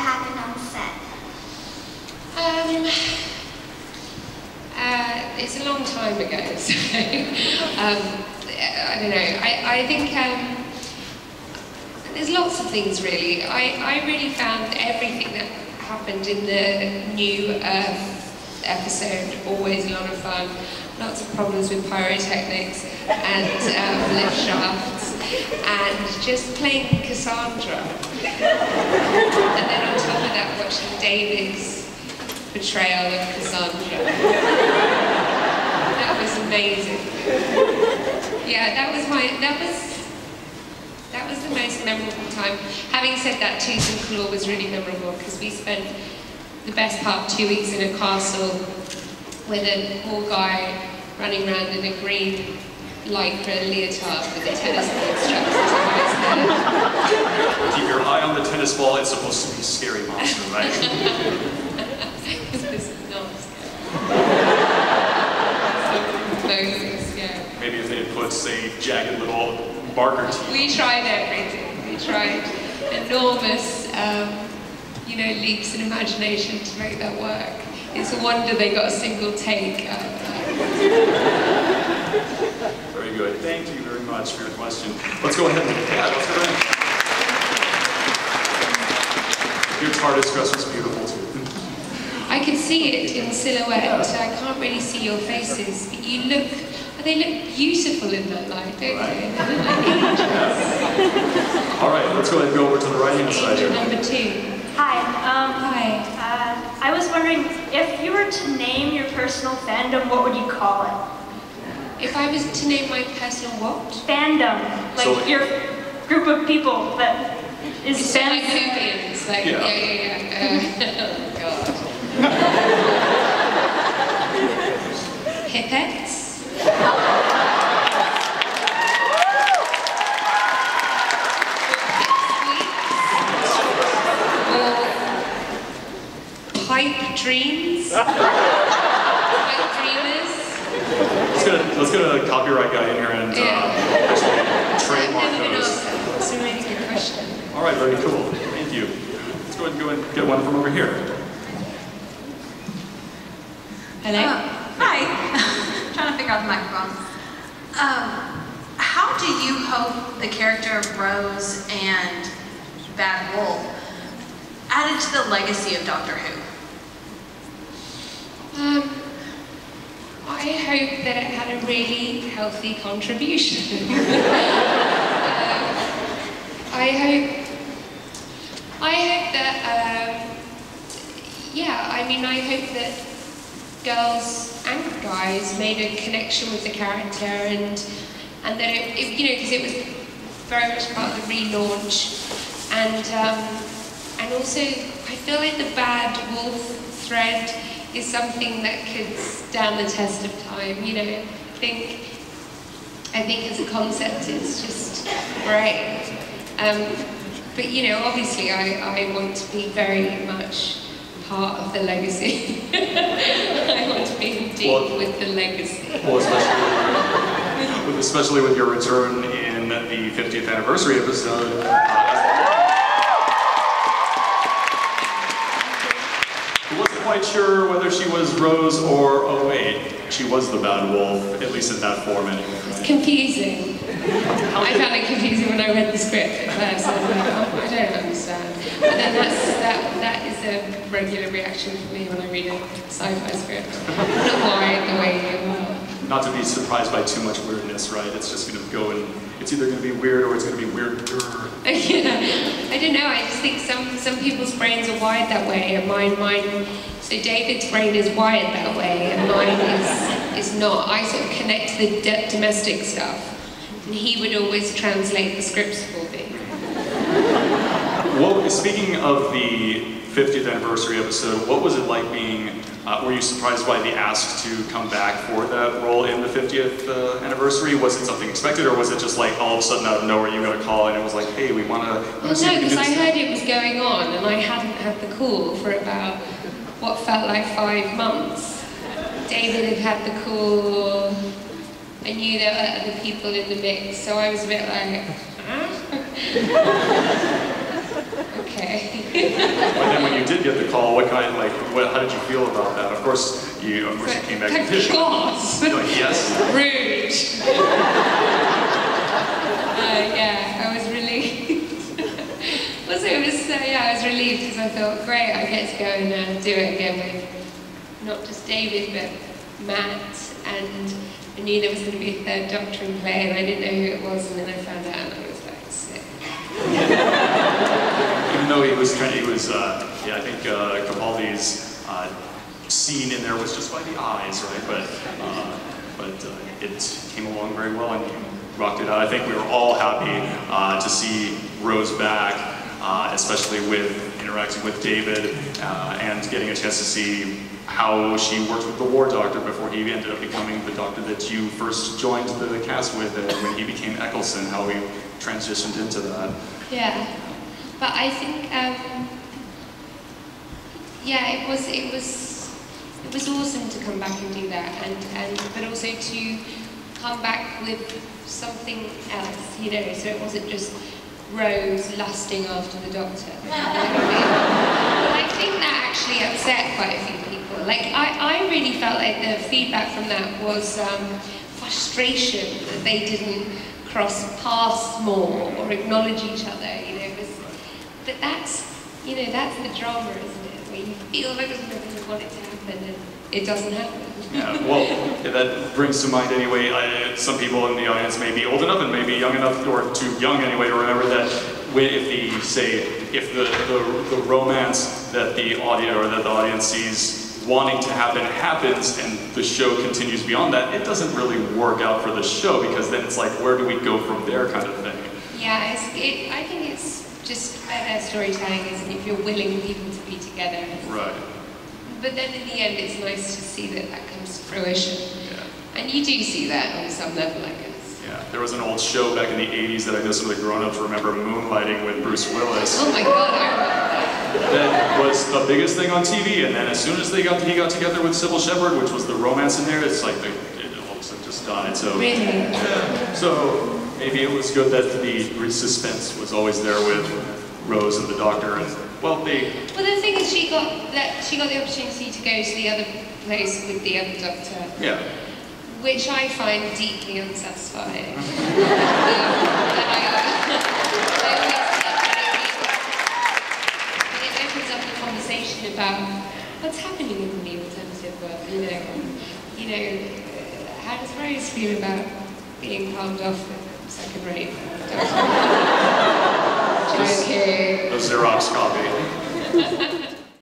that happened on set? It's a long time ago, so I don't know. I think there's lots of things really. I really found everything that happened in the new episode always a lot of fun. Lots of problems with pyrotechnics and lift shafts, and just playing Cassandra. And then on top of that, watching David's portrayal of Cassandra. That was amazing. Yeah, that was the most memorable time. Having said that, Tooth and Claw was really memorable because we spent the best part of 2 weeks in a castle with a poor guy running around in a green lycra leotard with a tennis ball strapped to his head. Keep your eye on the tennis ball. It's supposed to be a scary monster, right? This is not scary. Maybe if they had put, say, jagged little marker teeth. We tried everything. We tried enormous, leaps in imagination to make that work. It's a wonder they got a single take out of that. Very good. Thank you very much for your question. Let's go ahead and let's go ahead. Your TARDIS dress was beautiful too. I can see it in silhouette. I can't really see your faces, but they look beautiful in that light, don't they? All right, let's go ahead and go over to the right-hand side here. Number 2. Hi. Hi. I was wondering, if you were to name your personal fandom, what would you call it? If I was to name my personal what? Fandom. Like So, your group of people that is It's like Hoopians. Like, Yeah. oh, God. Pipettes? Pipe dreams? Pipe dreamers? Let's get a copyright guy in here and actually trademark I've never been those. asked that. It's a really good question. All right, very cool. Thank you. Let's go ahead and get one from over here. Hello? Hi. Trying to figure out the microphone. How do you hope the character of Rose and Bad Wolf added to the legacy of Doctor Who? I hope that it had a really healthy contribution. I hope that, I hope that girls and guys made a connection with the character and that because it was very much part of the relaunch, and also I feel like the Bad Wolf thread is something that could stand the test of time. I think as a concept it's just great. But obviously I want to be very much part of the legacy. I want to be deep with the legacy. Well, especially with your return in the 50th anniversary episode. I wasn't quite sure whether she was Rose or, oh wait, she was the Bad Wolf, at least in that form anyway. Right? It's confusing. I found it confusing when I read the script at first. I was like, I don't understand. But then that is a regular reaction for me when I read a sci-fi script. Not why the way you are. Not to be surprised by too much weirdness, right? It's just going to go and it's either going to be weird or it's going to be weirder. I don't know. I just think some people's brains are wired that way, and mine. So David's brain is wired that way, and mine is not. I sort of connect to the domestic stuff, and he would always translate the scripts for me. Well, speaking of the 50th anniversary episode, what was it like being? Were you surprised by the ask to come back for that role in the 50th anniversary? Was it something expected, or was it just like all of a sudden out of nowhere you got a call and it was like, hey, we want to? Well, no, because I heard it was going on, and I hadn't had the call for about what felt like 5 months. David had the call. I knew there were other people in the mix, so I was a bit like, huh? Okay. okay. But then when you did get the call, how did you feel about that? Of course you came back and did. You're like, yes. Rude. Yeah, I was relieved. Also, I was relieved because I thought, great, I get to go and do it again with not just David, but Matt, and I knew there was going to be a third Doctor in play, and I didn't know who it was, and then I found out, and I was like, sick. Even though he was, I think Capaldi's scene in there was just by the eyes, right? But it came along very well, and you rocked it out. I think we were all happy to see Rose back, especially with interacting with David and getting a chance to see how she worked with the War Doctor before he ended up becoming the Doctor that you first joined the cast with, when he became Eccleston, how he transitioned into that. Yeah, but I think, yeah, it was awesome to come back and do that, but also to come back with something else, you know, so it wasn't just Rose lusting after the Doctor. You know what I mean? But I think that actually upset quite a few people. Like, I really felt like the feedback from that was frustration that they didn't cross paths more or acknowledge each other, you know. But that's, you know, that's the drama, isn't it? Where you feel like there's nothing you want it to happen and it doesn't happen. Yeah, well, that brings to mind anyway, some people in the audience may be old enough and maybe young enough, or too young anyway, to remember that if the romance that the audience sees wanting to happen happens and the show continues beyond that, it doesn't really work out for the show, because then it's like, where do we go from there kind of thing. Yeah, I think it's just better storytelling, isn't it, if you're willing people to be together. Right. But then in the end, it's nice to see that comes to fruition. Yeah. And you do see that on some level, I guess. Yeah, there was an old show back in the 80s that I know some of the grown-ups remember, Moonlighting with Bruce Willis. Oh my God, I remember that. That was the biggest thing on TV, and then as soon as he got together with Sybil Shepherd, which was the romance in there, it's like it all of a sudden just died. So really? Yeah. So maybe it was good that the suspense was always there with Rose and the Doctor, and well, the thing is, she got the opportunity to go to the other place with the other Doctor. Yeah. Which I find deeply unsatisfying. It opens up the conversation about what's happening in the alternative world. You know, how does Rose feel about being palmed off with second rate? A Xerox copy.